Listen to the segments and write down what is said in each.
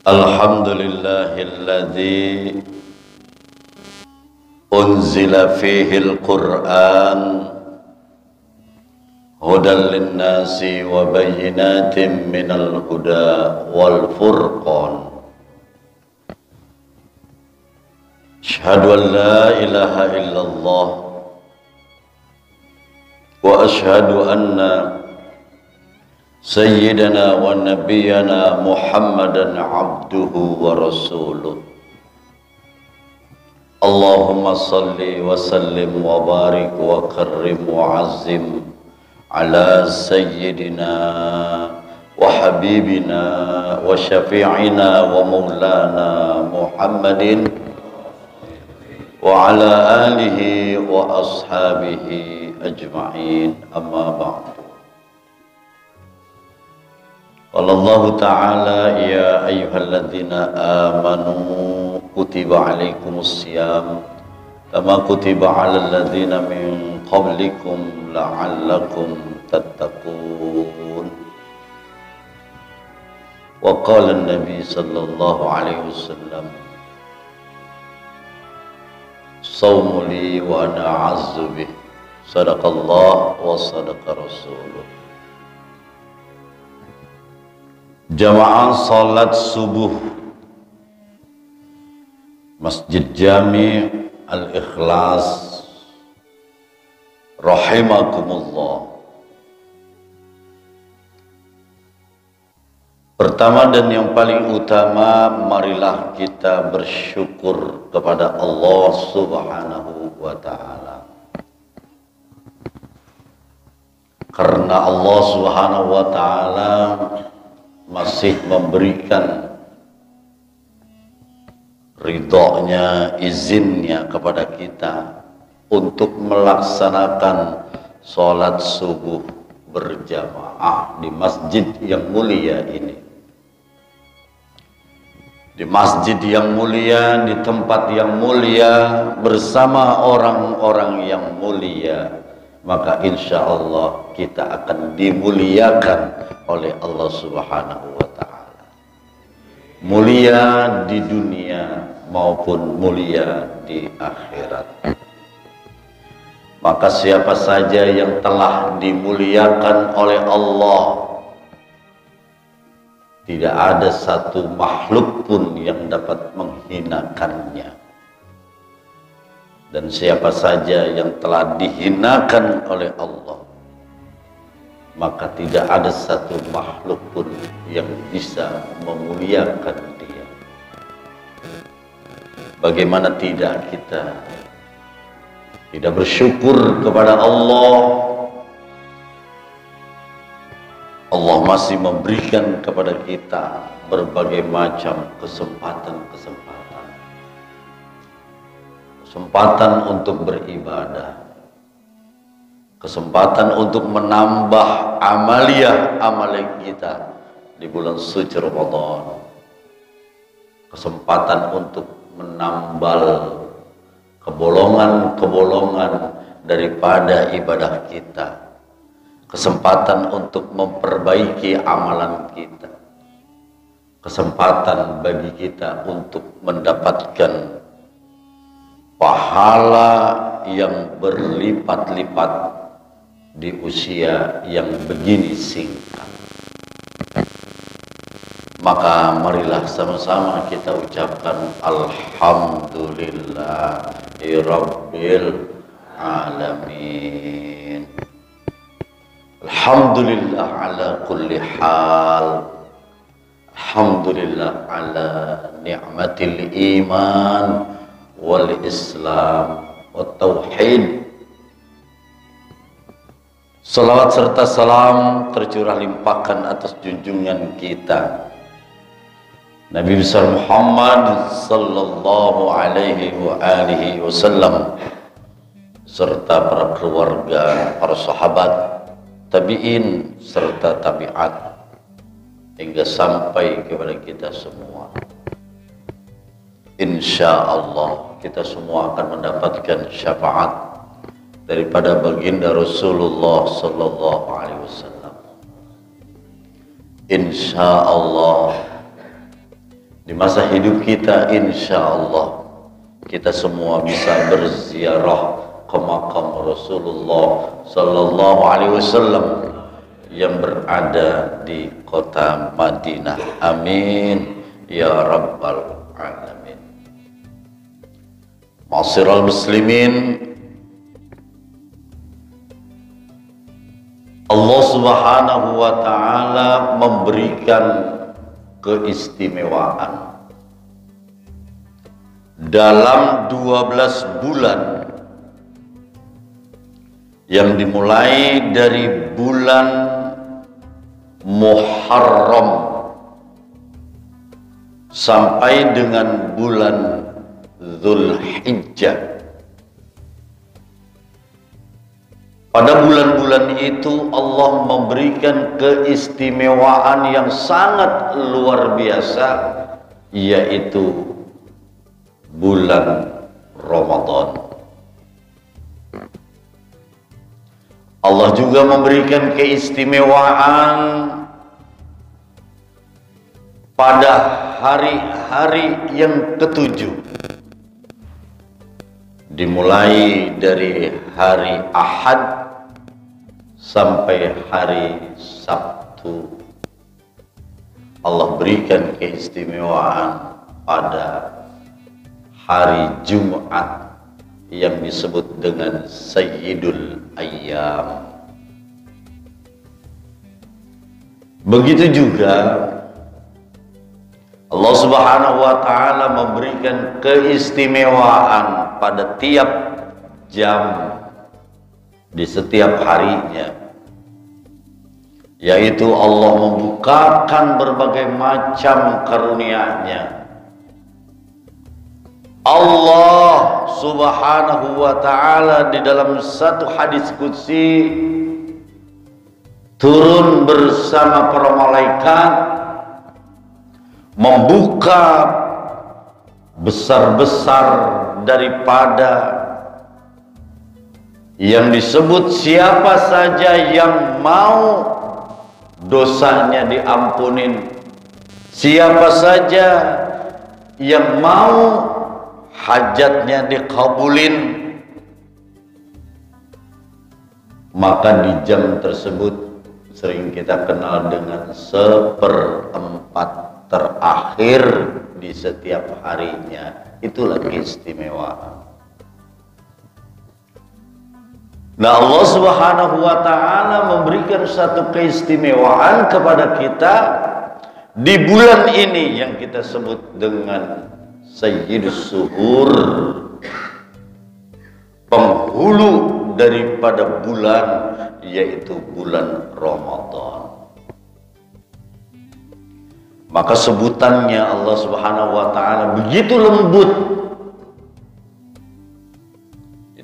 Alhamdulillahilladzi unzila fihil Qur'an hudan linnasi wa bayyinatin minal huda wal furqan. Asyhadu an la ilaha illallah wa asyhadu anna sayyidana wa nabiyyana Muhammadan abduhu wa rasuluh. Allahumma salli wa sallim wa barik wa karrim wa azim ala sayyidina wa habibina wa syafi'ina wa maulana Muhammadin wa ala alihi wa ashabihi ajma'in, amma ba'du. Qala Allah ta'ala ya ayyuhalladzina amanu kutiba alaikumus siyam kama kutiba alal ladzina min qablikum la'allakum tattaqun. Wa qala an-nabi sallallahu alaihi wasallam Sawmu li wa ana a'azzu bih. Sadaqallah wa sadaqa rasuluh. Jamaah salat subuh Masjid Jami Al-Ikhlas rahimakumullah. Pertama dan yang paling utama, marilah kita bersyukur kepada Allah Subhanahu wa ta'ala. Karena Allah Subhanahu wa ta'ala masih memberikan ridhonya, izinnya kepada kita untuk melaksanakan sholat subuh berjamaah di masjid yang mulia ini. Di masjid yang mulia, di tempat yang mulia, bersama orang-orang yang mulia, maka insya Allah kita akan dimuliakan oleh Allah Subhanahu wa ta'ala. Mulia di dunia maupun mulia di akhirat. Maka siapa saja yang telah dimuliakan oleh Allah, tidak ada satu makhluk pun yang dapat menghinakannya. Dan siapa saja yang telah dihinakan oleh Allah, maka tidak ada satu makhluk pun yang bisa memuliakan dia. Bagaimana tidak kita tidak bersyukur kepada Allah? Allah masih memberikan kepada kita berbagai macam kesempatan. Kesempatan untuk beribadah, kesempatan untuk menambah amalia kita di bulan suci Ramadan, kesempatan untuk menambal kebolongan daripada ibadah kita, kesempatan untuk memperbaiki amalan kita, kesempatan bagi kita untuk mendapatkan pahala yang berlipat-lipat di usia yang begini singkat. Maka marilah sama-sama kita ucapkan alhamdulillahi rabbil alamin. Alhamdulillah ala kulli hal. Alhamdulillah ala ni'matil iman wal islam wa tauhid. Salawat serta salam tercurah limpahkan atas junjungan kita Nabi besar Muhammad sallallahu alaihi wa alihi wasallam, serta para keluarga, para sahabat, tabi'in serta tabi'at hingga sampai kepada kita semua. Insya Allah kita semua akan mendapatkan syafaat daripada baginda Rasulullah sallallahu alaihi wasallam. Insya Allah di masa hidup kita, insya Allah kita semua bisa berziarah ke makam Rasulullah sallallahu alaihi wasallam yang berada di kota Madinah. Amin ya rabbal alamin. Ma'asyiral muslimin, Allah Subhanahu wa ta'ala memberikan keistimewaan dalam 12 bulan yang dimulai dari bulan Muharram sampai dengan bulan Dzulhijjah. Pada bulan-bulan itu Allah memberikan keistimewaan yang sangat luar biasa, yaitu bulan Ramadan. Allah juga memberikan keistimewaan pada hari-hari yang ketujuh, dimulai dari hari Ahad sampai hari Sabtu. Allah berikan keistimewaan pada hari Jumat yang disebut dengan Sayyidul Ayyam. Begitu juga Allah Subhanahu wa ta'ala memberikan keistimewaan pada tiap jam di setiap harinya, yaitu Allah membukakan berbagai macam karunia-Nya. Allah Subhanahu wa ta'ala di dalam satu hadis qudsi turun bersama para malaikat, membuka besar-besar daripada yang disebut siapa saja yang mau dosanya diampunin, siapa saja yang mau hajatnya dikabulin, maka di jam tersebut sering kita kenal dengan seperempat terakhir di setiap harinya. Itulah keistimewaan. Nah, Allah Subhanahu wa ta'ala memberikan satu keistimewaan kepada kita di bulan ini yang kita sebut dengan Sayyidus Suhur, penghulu daripada bulan, yaitu bulan Ramadan. Maka sebutannya Allah Subhanahu wa ta'ala begitu lembut.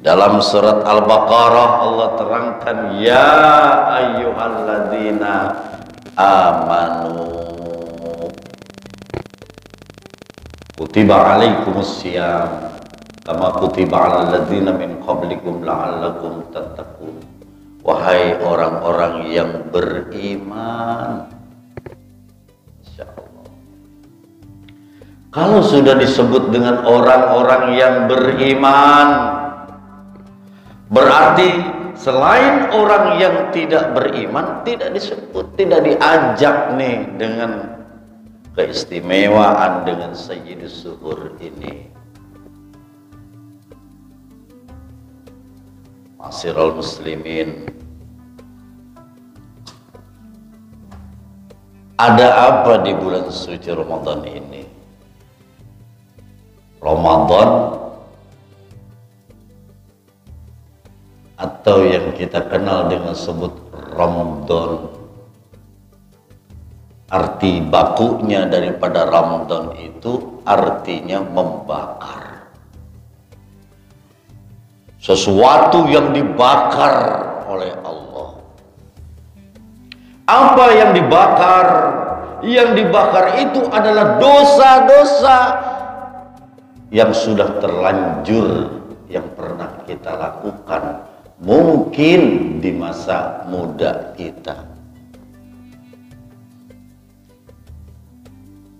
Dalam surat Al-Baqarah Allah terangkan, ya ayyuhalladzina amanu kutiba alaikumusiyam kama kutiba alal ladzina min qablikum la'allakum tattaqun. Wahai orang-orang yang beriman, insyaallah. Kalau sudah disebut dengan orang-orang yang beriman, berarti selain orang yang tidak beriman tidak disebut, tidak diajak nih dengan keistimewaan dengan Sayyidus Suhur ini. Ma'asyiral muslimin, Ada apa di bulan suci Ramadan ini? Ramadan atau yang kita kenal dengan sebut Ramadan, arti bakunya daripada Ramadan itu artinya membakar. Sesuatu yang dibakar oleh Allah. Apa yang dibakar? Yang dibakar itu adalah dosa-dosa yang sudah terlanjur, yang pernah kita lakukan mungkin di masa muda kita.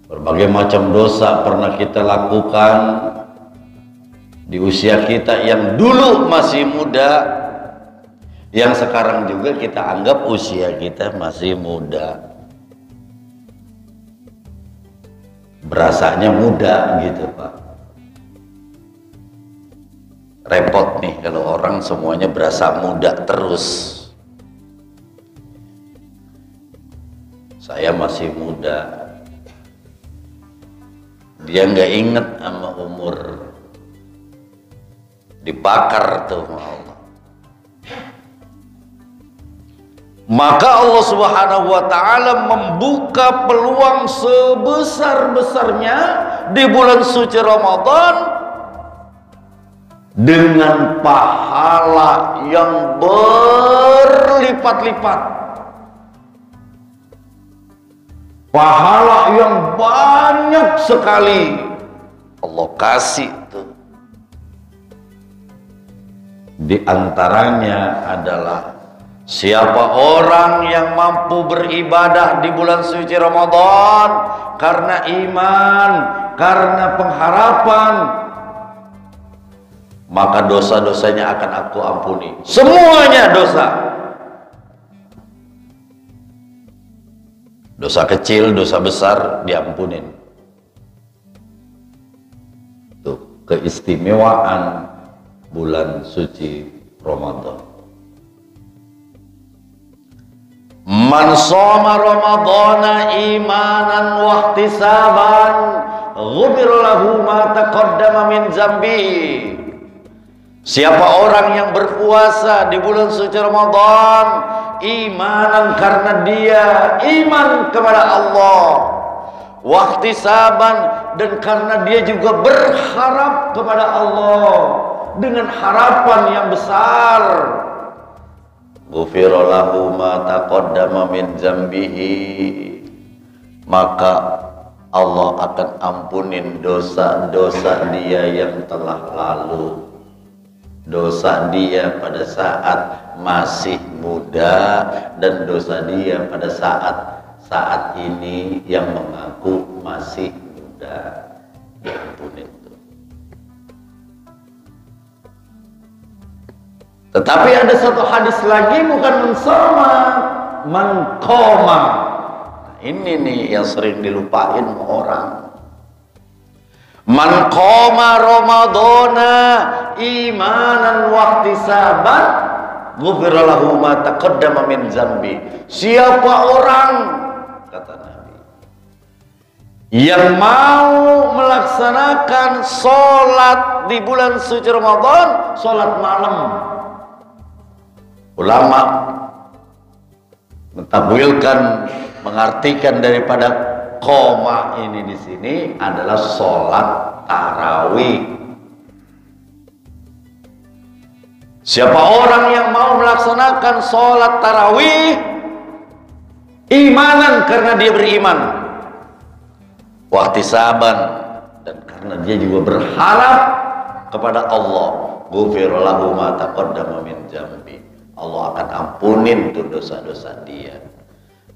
Berbagai macam dosa pernah kita lakukan di usia kita yang dulu masih muda, yang sekarang juga kita anggap usia kita masih muda. Berasanya muda gitu, Pak. Repot nih kalau orang semuanya berasa muda terus. Saya masih muda. Dia nggak inget sama umur. Dibakar tuh sama Allah. Maka Allah Subhanahu wa ta'ala membuka peluang sebesar-besarnya di bulan suci Ramadan dengan pahala yang berlipat-lipat. Pahala yang banyak sekali Allah kasih tuh. Di antaranya adalah siapa orang yang mampu beribadah di bulan suci Ramadan karena iman, karena pengharapan, maka dosa-dosanya akan aku ampuni. Semuanya dosa. Dosa kecil, dosa besar diampunin. Tuh, keistimewaan bulan suci Ramadan. Man shoma Ramadhana imanan wa ihtisaban ghufira lahu ma taqaddama min dzambi. Siapa orang yang berpuasa di bulan suci Ramadan imanan karena dia iman kepada Allah, wa ihtisaban dan karena dia juga berharap kepada Allah dengan harapan yang besar, ghufira lahu ma taqaddama min dzambihi, maka Allah akan ampunin dosa-dosa dia yang telah lalu. Dosa dia pada saat masih muda dan dosa dia pada saat ini yang mengaku masih muda, diampunin. Tetapi ada satu hadis lagi, bukan mensoma, mengkoma. Nah, ini nih yang sering dilupain orang. Man qoma Ramadhana imanan wa ihtisaban ghufira lahu ma taqaddama min dzambi. Siapa orang, kata Nabi, yang mau melaksanakan sholat di bulan suci Ramadan, sholat malam. Ulama mentakwilkan, mengartikan daripada koma ini di sini adalah sholat tarawih. Siapa orang yang mau melaksanakan sholat tarawih imanan karena dia beriman, wahtisaban dan karena dia juga berharap kepada Allah, ghufira lahu ma taqaddama min dzambi. Allah akan ampunin tuh dosa-dosa dia.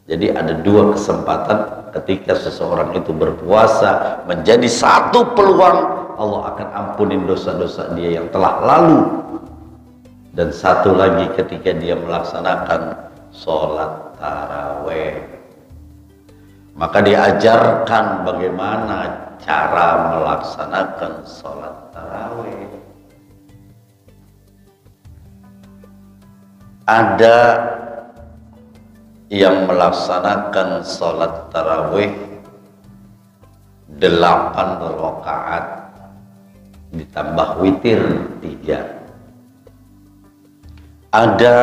Jadi ada dua kesempatan ketika seseorang itu berpuasa, menjadi satu peluang Allah akan ampunin dosa-dosa dia yang telah lalu, dan satu lagi ketika dia melaksanakan sholat taraweh. Maka diajarkan bagaimana cara melaksanakan sholat taraweh. Ada yang melaksanakan sholat tarawih 8 rakaat ditambah witir 3. Ada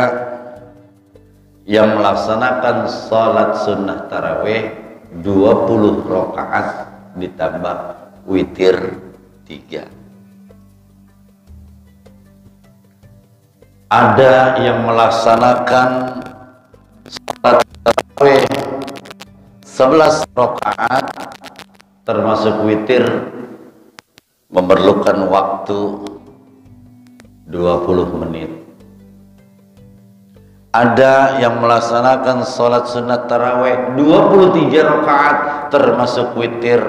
yang melaksanakan sholat sunnah tarawih 20 rakaat ditambah witir 3. Ada yang melaksanakan sholat tarawih 11 rakaat termasuk witir, memerlukan waktu 20 menit. Ada yang melaksanakan sholat sunat tarawih 23 rakaat termasuk witir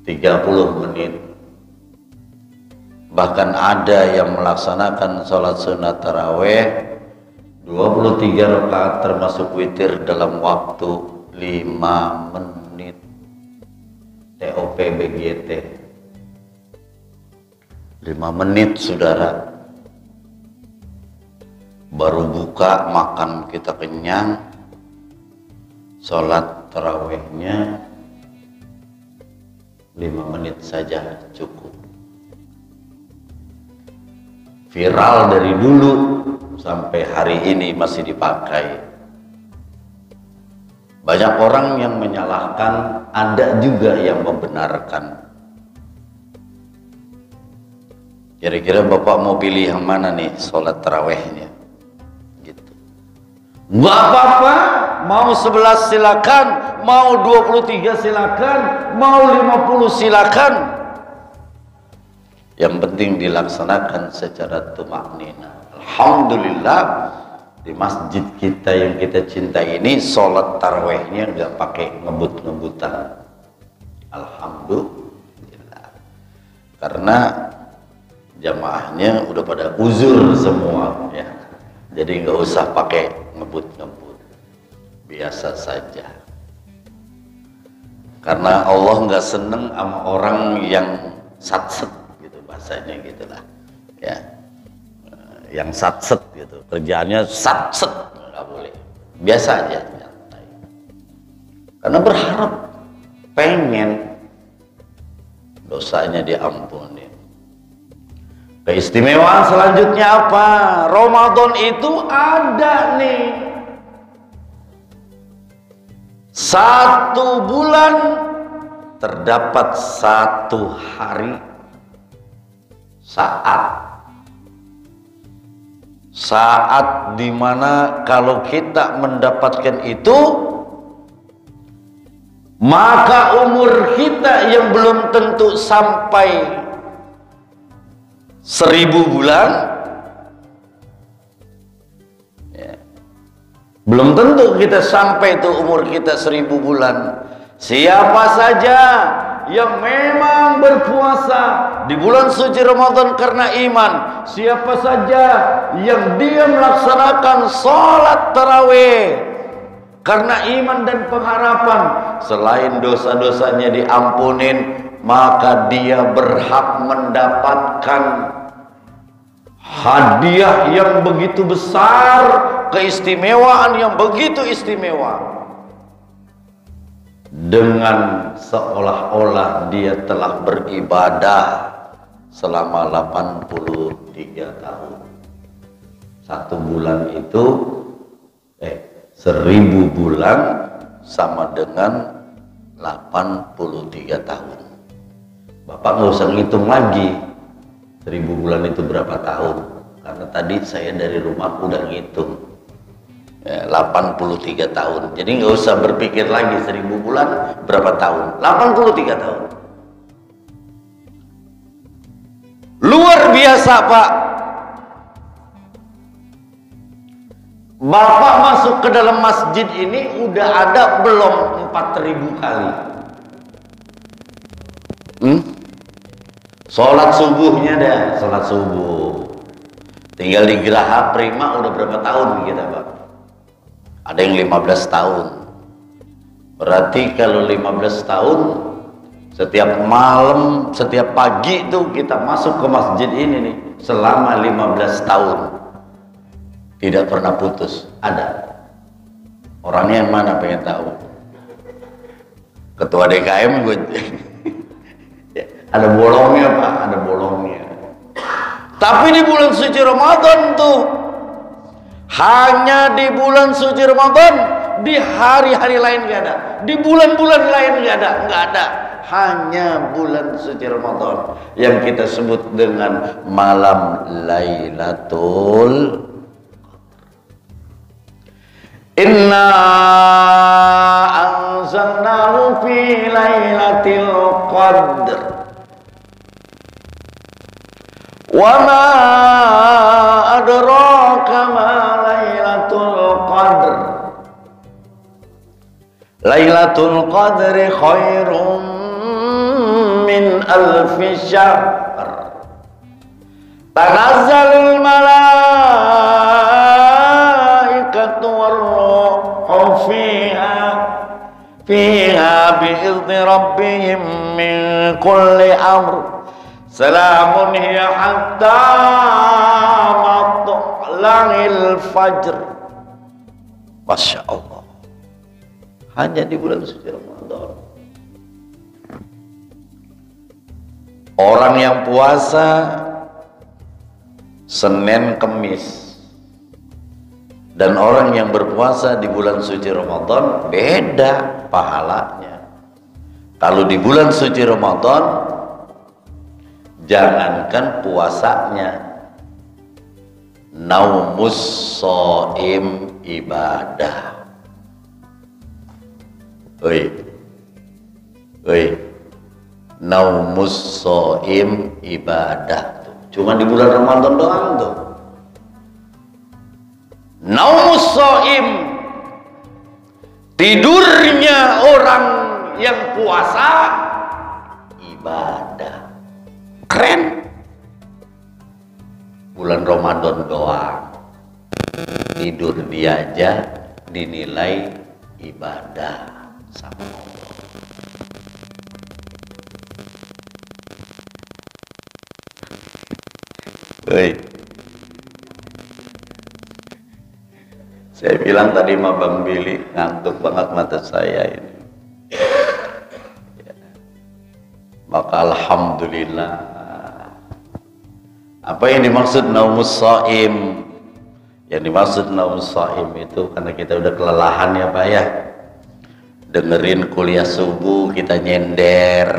30 menit. Bahkan ada yang melaksanakan sholat sunat tarawih 23 rakaat termasuk witir dalam waktu 5 menit. TOP BGT 5 menit, saudara. Baru buka, makan kita kenyang, sholat tarawihnya 5 menit saja cukup. Viral dari dulu sampai hari ini masih dipakai. Banyak orang yang menyalahkan, ada juga yang membenarkan. Kira-kira Bapak mau pilih yang mana nih sholat tarawihnya? Gitu. Nggak apa-apa, mau 11 silakan, mau 23 silakan, mau 50 silakan. Yang penting dilaksanakan secara tumaknina. Alhamdulillah, di masjid kita yang kita cintai ini sholat tarawihnya nggak pakai ngebut-ngebutan. Alhamdulillah, karena jamaahnya udah pada uzur semua ya, jadi nggak usah pakai ngebut-ngebut, biasa saja. Karena Allah nggak seneng sama orang yang satset gitu, bahasanya gitulah ya, yang satset gitu, kerjaannya satset, nggak boleh, biasa aja, nyantai. Karena berharap, pengen dosanya diampuni. Keistimewaan selanjutnya apa? Ramadan itu ada nih 1 bulan terdapat 1 hari saat dimana kalau kita mendapatkan itu, maka umur kita yang belum tentu sampai 1000 bulan ya, belum tentu kita sampai itu umur kita 1000 bulan. Siapa saja yang memang berpuasa di bulan suci Ramadan karena iman, siapa saja yang dia melaksanakan sholat tarawih karena iman dan pengharapan, selain dosa-dosanya diampunin, maka dia berhak mendapatkan hadiah yang begitu besar, keistimewaan yang begitu istimewa, dengan seolah-olah dia telah beribadah selama 83 tahun. 1 bulan itu 1000 bulan sama dengan 83 tahun. Bapak nggak usah ngitung lagi 1000 bulan itu berapa tahun, karena tadi saya dari rumah udah ngitung 83 tahun. Jadi nggak usah berpikir lagi 1000 bulan berapa tahun, 83 tahun. Luar biasa, Pak. Bapak masuk ke dalam masjid ini udah ada belum 4000 kali? Sholat subuhnya dah, sholat subuh. Tinggal di Geraha Prima udah berapa tahun kita, Pak? Ada yang 15 tahun. Berarti kalau 15 tahun, setiap malam, setiap pagi itu kita masuk ke masjid ini nih, selama 15 tahun. Tidak pernah putus, ada. Orangnya yang mana pengen tahu? Ketua DKM gue. Ada bolongnya Pak, ada bolongnya. Tapi di bulan suci Ramadan tuh, hanya di bulan suci Ramadan, di hari-hari lain gak ada, di bulan-bulan lain gak ada. Hanya bulan suci Ramadan yang kita sebut dengan malam Lailatul. Inna anzalnahu fi Lailatul Qadr wa ma adraka ma Lailatul Qadr. Lailatul Qadri khairum min alfi syahr. Tanazzalul malaikatu war-ruhu fiha bi'izni rabbihim min kulli amr. Salamun hiya hatta matla'il fajr. Masya Allah. Hanya di bulan suci Ramadan. Orang yang puasa Senin Kemis dan orang yang berpuasa di bulan suci Ramadan beda pahalanya. Kalau di bulan suci Ramadan, jangankan puasanya, naumus shaim ibadah. Naumus shaim ibadah tuh. Cuma di bulan Ramadan doang tuh. Naumus shaim, tidurnya orang yang puasa ibadah. Keren. Bulan Ramadan doang, tidur dia aja dinilai ibadah sama Allah. Saya bilang tadi sama Bang Billy, ngantuk banget mata saya ini. Maka alhamdulillah. Apa yang dimaksud naumus shaim? Yang dimaksud naumus shaim itu karena kita udah kelelahan ya Pak ya. Dengerin kuliah subuh kita nyender.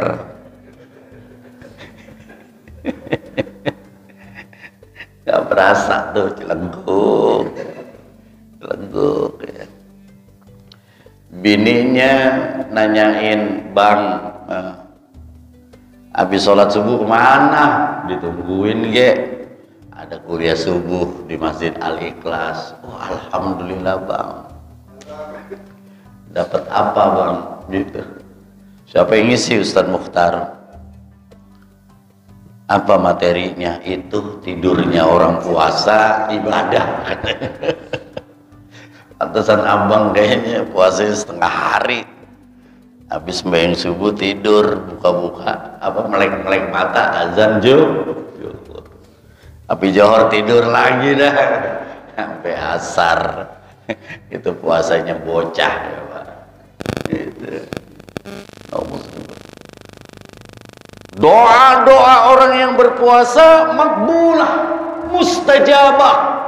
Gak berasa tuh celengguk ya. Bininya nanyain, Bang, habis sholat subuh kemana? Ditungguin ge. Ada kuliah subuh di Masjid Al-Ikhlas. Oh, alhamdulillah Bang. Dapat apa Bang? Gitu. Siapa yang ngisi? Ustadz Mukhtar. Apa materinya? Itu tidurnya orang puasa ibadah. Pantesan abang kayaknya puasanya setengah hari. Habis sembahyang subuh tidur, buka-buka, melek-melek mata, azan Zuhur. Tapi Johor tidur lagi dah sampai asar. Itu puasanya bocah ya Pak. Gitu. Doa-doa orang yang berpuasa makbulah, mustajabah.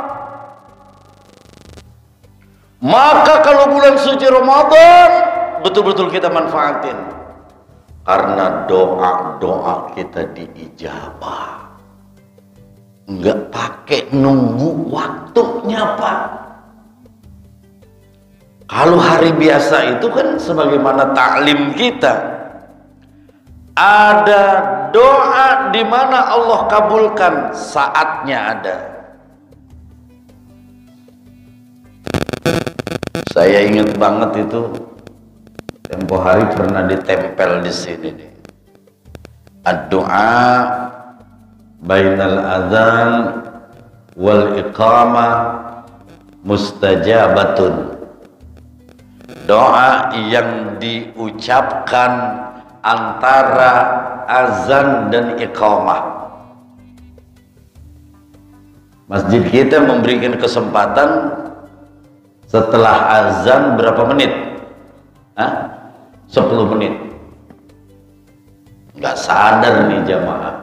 Maka kalau bulan suci Ramadan betul-betul kita manfaatin, karena doa-doa kita diijabah. Enggak pakai nunggu waktunya Pak. Kalau hari biasa itu kan sebagaimana taklim kita, ada doa di mana Allah kabulkan, saatnya ada. Saya ingat banget itu, tempo hari pernah ditempel di sini nih. Ad-du'a bainal adzan wal iqamah mustajabatun. Doa yang diucapkan antara azan dan iqamah. Masjid kita memberikan kesempatan Setelah azan berapa menit? 10 menit. Nggak sadar nih jamaah.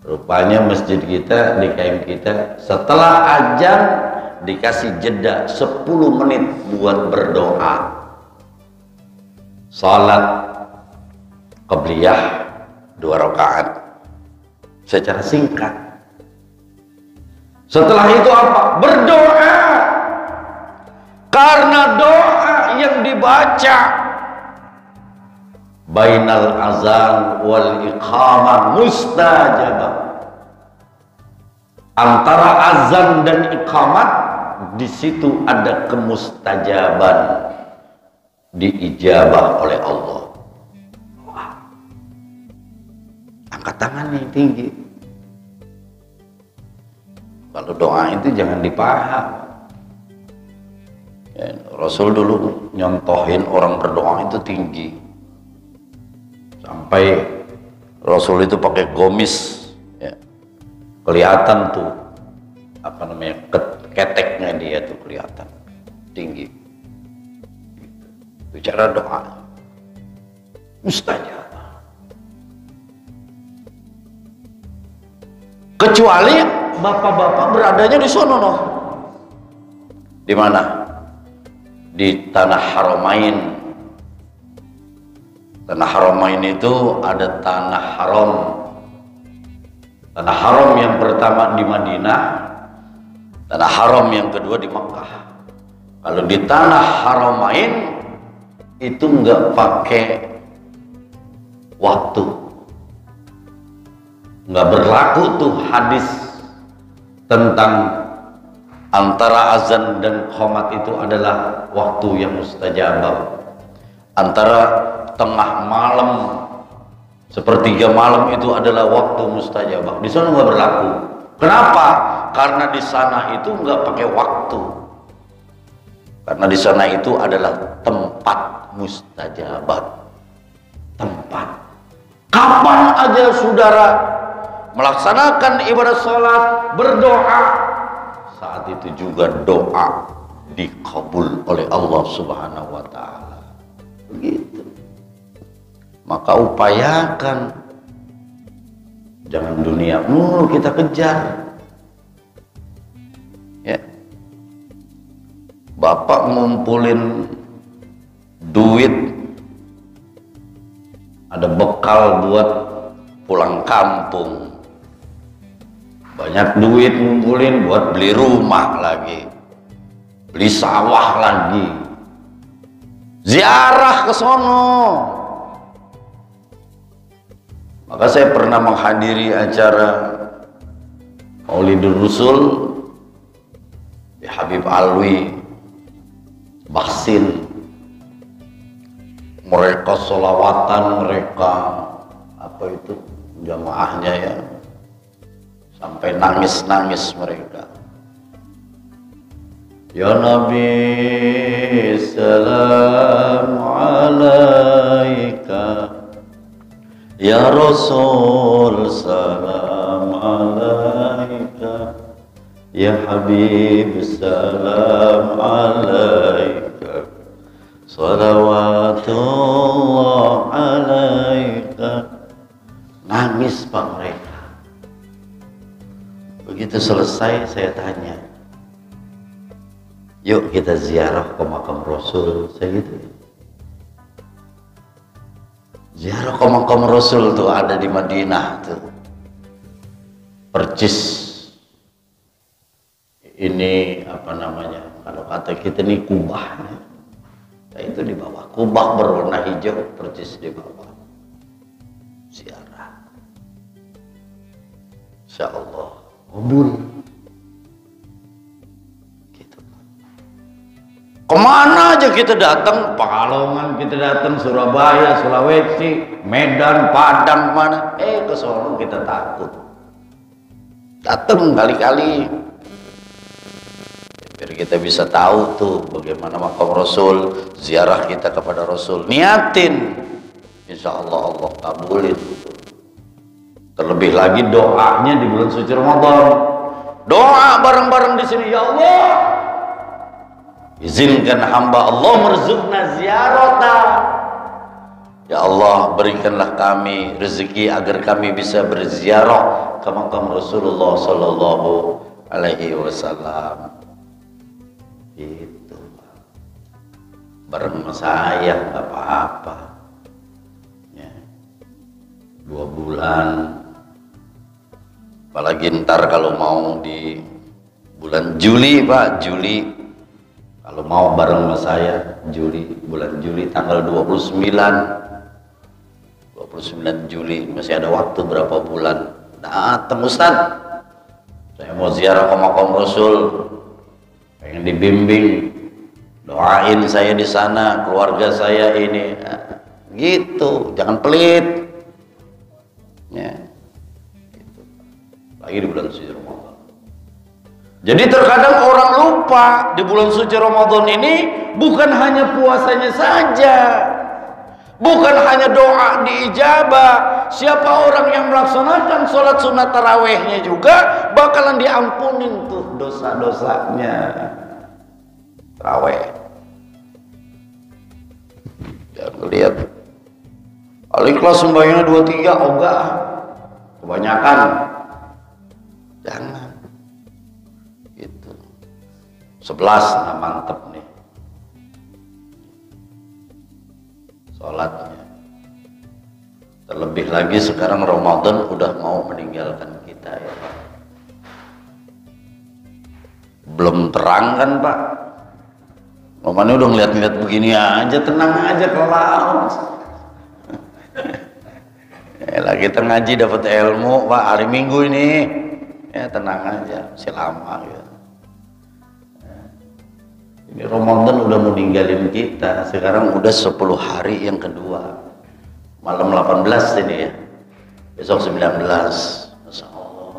Rupanya masjid kita, DKM kita, setelah azan dikasih jeda 10 menit buat berdoa. Salat qabliyah 2 rakaat secara singkat. Setelah itu apa? Berdoa. Karena doa yang dibaca bainal azan wal iqamah mustajabah. Antara azan dan iqamat di situ ada kemustajaban, diijabah oleh Allah. Wah. Angkat tangan nih tinggi. Kalau doa itu jangan dipaham. Ya, Rasul dulu nyontohin orang berdoa itu tinggi. Sampai Rasul itu pakai gomis, ya. Kelihatan tuh apa namanya, keteknya dia tuh kelihatan tinggi. Bicara doa mustajab. Kecuali bapak-bapak beradanya di sono, noh. Di mana? Di tanah Haramain. Tanah Haramain itu ada tanah haram. Tanah haram yang pertama di Madinah, tanah haram yang kedua di Makkah. Kalau di tanah Haramain itu nggak pakai waktu, nggak berlaku tuh hadis tentang antara azan dan qomat itu adalah waktu yang mustajabah. Antara tengah malam, sepertiga malam itu adalah waktu mustajabah. Di sana nggak berlaku. Kenapa? Karena di sana itu nggak pakai waktu. Karena di sana itu adalah tempat mustajabat. Tempat. Kapan aja saudara melaksanakan ibadah sholat, berdoa, saat itu juga doa dikabul oleh Allah Subhanahu wa Ta'ala. Begitu. Maka upayakan, jangan dunia mulu kita kejar. Ya. Bapak ngumpulin duit, ada bekal buat pulang kampung. Banyak duit ngumpulin buat beli rumah lagi, beli sawah lagi, ziarah ke sono. Maka saya pernah menghadiri acara Maulidur Rasul di Habib Alwi Baksin. Mereka sholawatan, mereka apa itu jamaahnya ya, sampai nangis-nangis mereka. Ya Nabi salam alaika, ya Rasul salam alaika, ya Habib salam alaika, salawatullah alaika. Nangis Pak mereka. Begitu selesai saya tanya, yuk kita ziarah ke makam Rasul. Saya gitu. Ziarah ke makam Rasul tuh ada di Madinah tuh. Percis ini apa namanya? Kalau kata kita nih kubahnya. Nah, itu di bawah. Kubah berwarna hijau, percis di bawah. Ziarah. Insya Allah kabul. Gitu. Kemana aja kita datang, Pekalongan kita datang, Surabaya, Sulawesi, Medan, Padang, mana? Ke Solo kita takut. Datang kali-kali. Biar kita bisa tahu tuh bagaimana makam Rasul, ziarah kita kepada Rasul. Niatin, insya Allah Allah kabulin. Terlebih lagi doanya di bulan suci Ramadan. Doa bareng-bareng di sini, ya Allah, izinkan hamba Allah merzukna ziyarata. Ya Allah, berikanlah kami rezeki agar kami bisa berziarah ke makam Rasulullah sallallahu alaihi wasallam. Itu bareng saya nggak apa-apa ya. 2 bulan, apalagi ntar kalau mau di bulan Juli Pak, Juli kalau mau bareng sama saya, bulan Juli tanggal 29 Juli, masih ada waktu berapa bulan. Datang Ustaz, saya mau ziarah ke makam Rasul, pengen dibimbing, doain saya di sana, keluarga saya ini, nah, gitu, jangan pelit ya, gitu. Lagi di bulan suci Ramadan. Jadi terkadang orang lupa di bulan suci Ramadan ini bukan hanya puasanya saja, bukan hanya doa diijabah. Siapa orang yang melaksanakan sholat sunat tarawehnya juga bakalan diampunin tuh dosa-dosanya. Taraweh jangan lihat Al-Ikhlas sembahyangnya 2-3, oh enggak, kebanyakan, jangan gitu. 11 nah mantep nih sholatnya. Terlebih lagi sekarang Ramadan udah mau meninggalkan kita ya Pak. Belum terang kan Pak, Mamanya udah ngeliat-ngeliat begini aja, tenang aja kalau lah kita ngaji dapat ilmu Pak, hari Minggu ini ya tenang aja, masih lama gitu. Ini Ramadan udah meninggalin kita, sekarang udah 10 hari yang kedua, malam 18 ini ya, besok 19. Masya Allah,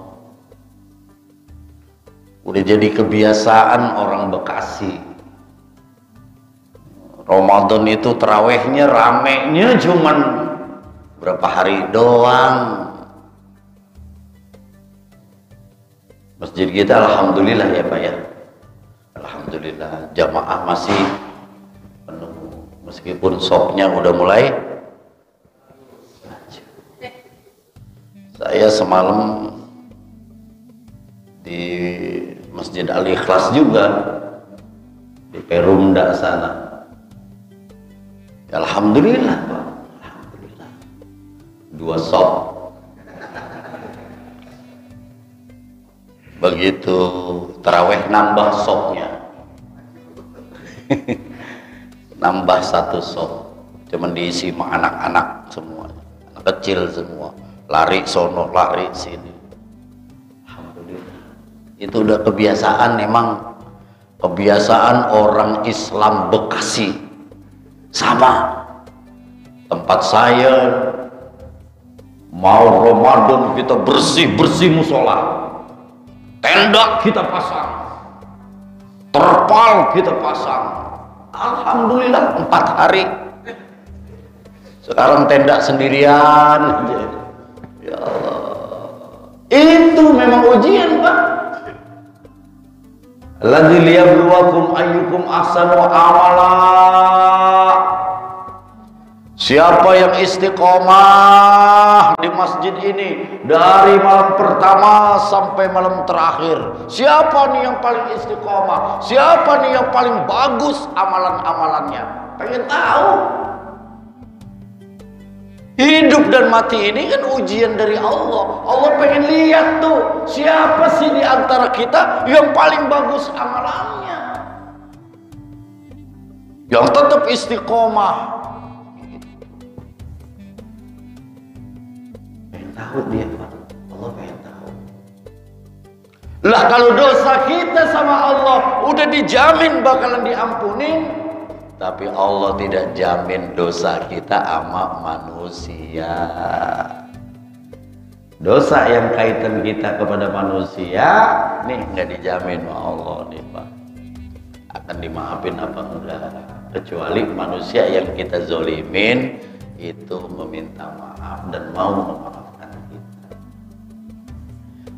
udah jadi kebiasaan orang Bekasi. Ramadan itu terawihnya ramenya cuman berapa hari doang. Masjid kita alhamdulillah ya Pak ya, alhamdulillah jamaah masih penuh meskipun shopnya udah mulai. Saya semalam di Masjid Al-Ikhlas juga di Perumda sana. Alhamdulillah Pak, alhamdulillah 2 shop. Begitu taraweh nambah shopnya nambah 1 shop, cuman diisi sama anak-anak semua, anak kecil semua, lari sono lari sini. Alhamdulillah, itu udah kebiasaan, memang kebiasaan orang Islam Bekasi. Sama tempat saya mau Ramadan kita bersih-bersih musola, tenda kita pasang, terpal kita pasang. Alhamdulillah 4 hari. Sekarang tenda sendirian aja. Ya Allah, itu memang ujian Pak. Alladzi liyabluwakum ayyukum ahsanu amala. Siapa yang istiqomah di masjid ini dari malam pertama sampai malam terakhir, siapa nih yang paling istiqomah, siapa nih yang paling bagus amalan-amalannya, pengen tahu. Hidup dan mati ini kan ujian dari Allah. Allah pengen lihat tuh, siapa sih di antara kita yang paling bagus amalannya, yang tetap istiqomah. Pengen tahu dia Pak, Allah pengen tahu. Lah kalau dosa kita sama Allah udah dijamin bakalan diampunin, tapi Allah tidak jamin dosa kita sama manusia. Dosa yang kaitan kita kepada manusia nih nggak dijamin sama Allah nih Pak, akan dimaafin apa enggak. Kecuali manusia yang kita zolimin itu meminta maaf dan mau memaafkan kita.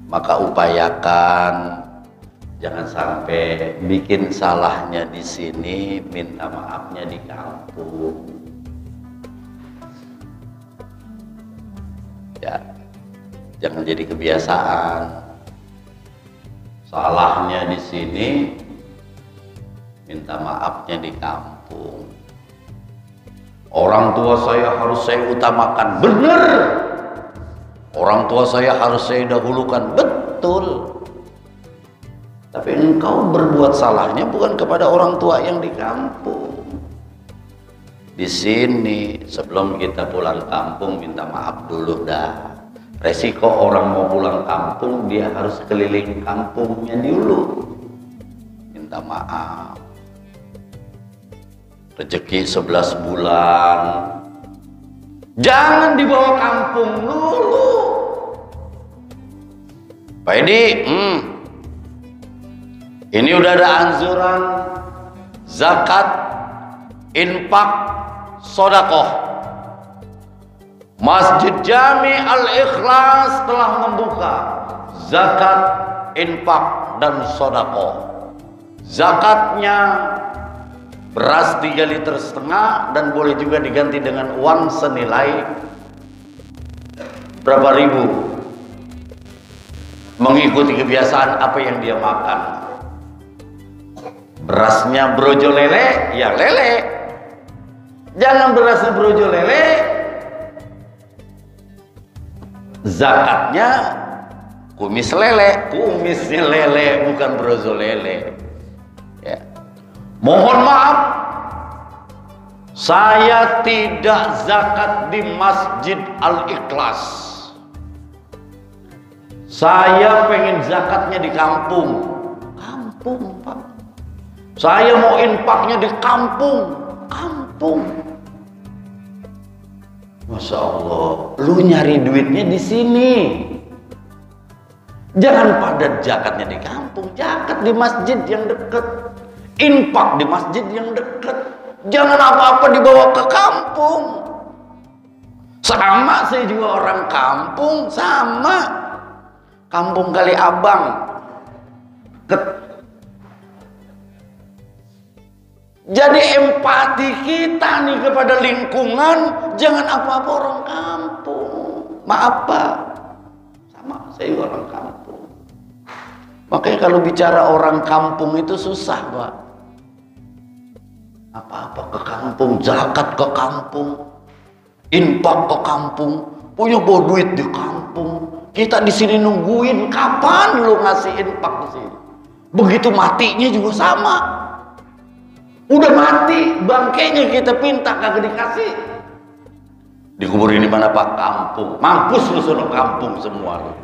Maka upayakan Jangan sampai bikin salahnya di sini, minta maafnya di kampung. Ya, jangan jadi kebiasaan. Salahnya di sini, minta maafnya di kampung. Orang tua saya harus saya utamakan, benar. Orang tua saya harus saya dahulukan, betul. Tapi engkau berbuat salahnya bukan kepada orang tua yang di kampung. Di sini sebelum kita pulang kampung minta maaf dulu dah. Resiko orang mau pulang kampung dia harus keliling kampungnya dulu. Minta maaf. Rezeki 11 bulan. Jangan dibawa kampung dulu. Pak Edi, ini udah ada anjuran zakat, infak, sodakoh. Masjid Jami Al-Ikhlas telah membuka zakat, infak, dan sodakoh. Zakatnya beras 3,5 liter dan boleh juga diganti dengan uang senilai berapa ribu, mengikuti kebiasaan apa yang dia makan. Berasnya brojo lele, ya lele. Jangan berasnya brojo lele, zakatnya kumis lele. Kumisnya lele, bukan brojo lele. Ya. Mohon maaf, saya tidak zakat di Masjid Al-Ikhlas. Saya pengen zakatnya di kampung. Kampung, Pak. Saya mau infaknya di kampung. Kampung. Masya Allah, lu nyari duitnya di sini. Jangan pada zakatnya di kampung, zakat di masjid yang dekat, infak di masjid yang dekat. Jangan apa-apa dibawa ke kampung. Sama, saya juga orang kampung, sama. Kampung Kali Abang. Jadi empati kita nih kepada lingkungan, jangan apa-apa orang kampung. Maaf Pak, sama saya orang kampung. Makanya kalau bicara orang kampung itu susah Pak. Apa-apa ke kampung, zakat ke kampung, infak ke kampung, punya bawa duit di kampung. Kita di sini nungguin kapan lu ngasih infak di sini. Begitu matinya juga sama. Udah mati, bangkainya kita pinta kagak dikasih. Dikubur di mana Pak? Kampung. Mampus lu sono kampung semua lu.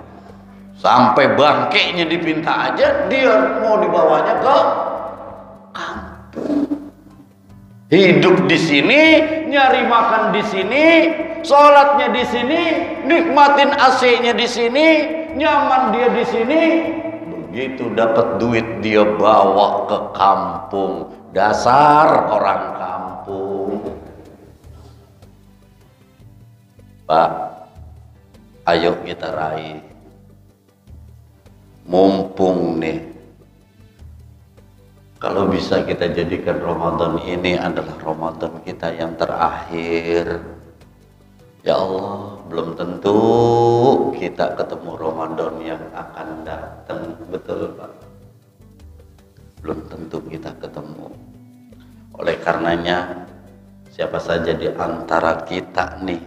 Sampai bangkainya dipinta aja, dia mau dibawanya ke kampung. Hidup di sini, nyari makan di sini, sholatnya di sini, nikmatin AC-nya di sini, nyaman dia di sini. Begitu dapat duit dia bawa ke kampung. Dasar orang kampung. Pak, ayo kita raih. Mumpung nih, kalau bisa kita jadikan Ramadan ini adalah Ramadan kita yang terakhir. Ya Allah, belum tentu kita ketemu Ramadan yang akan datang. Betul Pak? Belum tentu kita ketemu. Oleh karenanya, siapa saja di antara kita nih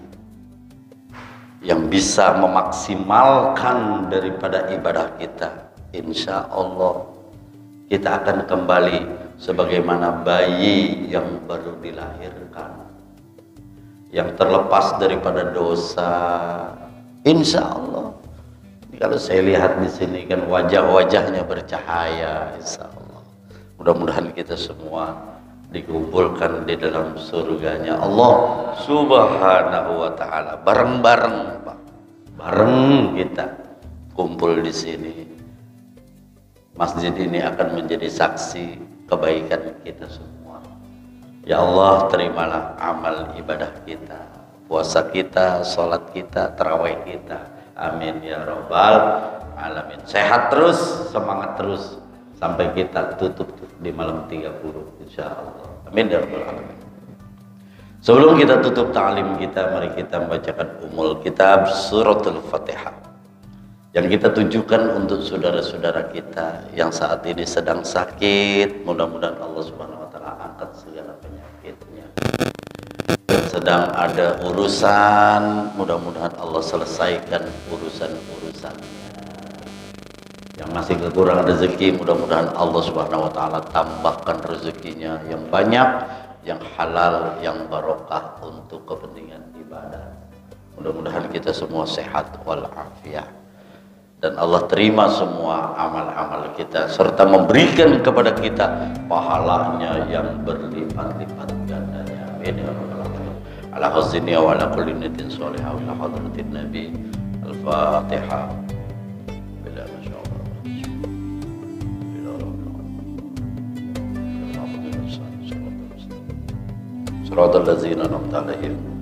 yang bisa memaksimalkan daripada ibadah kita, insya Allah kita akan kembali sebagaimana bayi yang baru dilahirkan, yang terlepas daripada dosa. Insya Allah. Kalau saya lihat di sini kan wajah-wajahnya bercahaya, insya Allah. Mudah-mudahan kita semua dikumpulkan di dalam surganya Allah Subhanahu wa ta'ala. Bareng-bareng Pak. Bareng kita kumpul di sini. Masjid ini akan menjadi saksi kebaikan kita semua. Ya Allah, terimalah amal ibadah kita, puasa kita, sholat kita, tarawih kita. Amin ya rabbal alamin. Sehat terus, semangat terus. sampai kita tutup di malam 30 insyaallah. Amin ya rabbal alamin. Sebelum kita tutup ta'lim kita, mari kita membacakan umul kitab suratul Fatihah yang kita tujukan untuk saudara-saudara kita yang saat ini sedang sakit. Mudah-mudahan Allah Subhanahu wa taala angkat segala penyakitnya. Yang sedang ada urusan, mudah-mudahan Allah selesaikan urusan-urusannya. Yang masih kekurangan rezeki, mudah-mudahan Allah Subhanahu wa taala tambahkan rezekinya yang banyak, yang halal, yang barokah untuk kepentingan ibadah. Mudah-mudahan kita semua sehat walafiat dan Allah terima semua amal-amal kita serta memberikan kepada kita pahalanya yang berlipat-lipat gandanya. Amin ya rabbal alamin. Ala husni wa ala kulli niyatin shalihah wa ala hadratin nabi. Al-Fatihah. Bila masyaallah. Siratal ladzina an'amta 'alaihim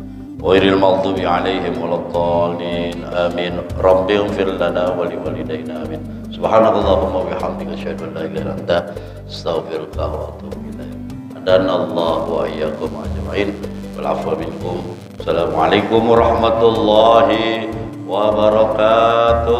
ghairil maghdubi 'alaihim waladdallin. Amin. Rabbi ighfir lana wa liwalidayna. Amin. Subhanakallahumma wa bihamdika asyhadu an la ilaha illa anta astaghfiruka wa atubu ilaik. Adanallahu wa iyyakum ajma'in. Wal 'afwa minkum. Assalamualaikum warahmatullahi wabarakatuh.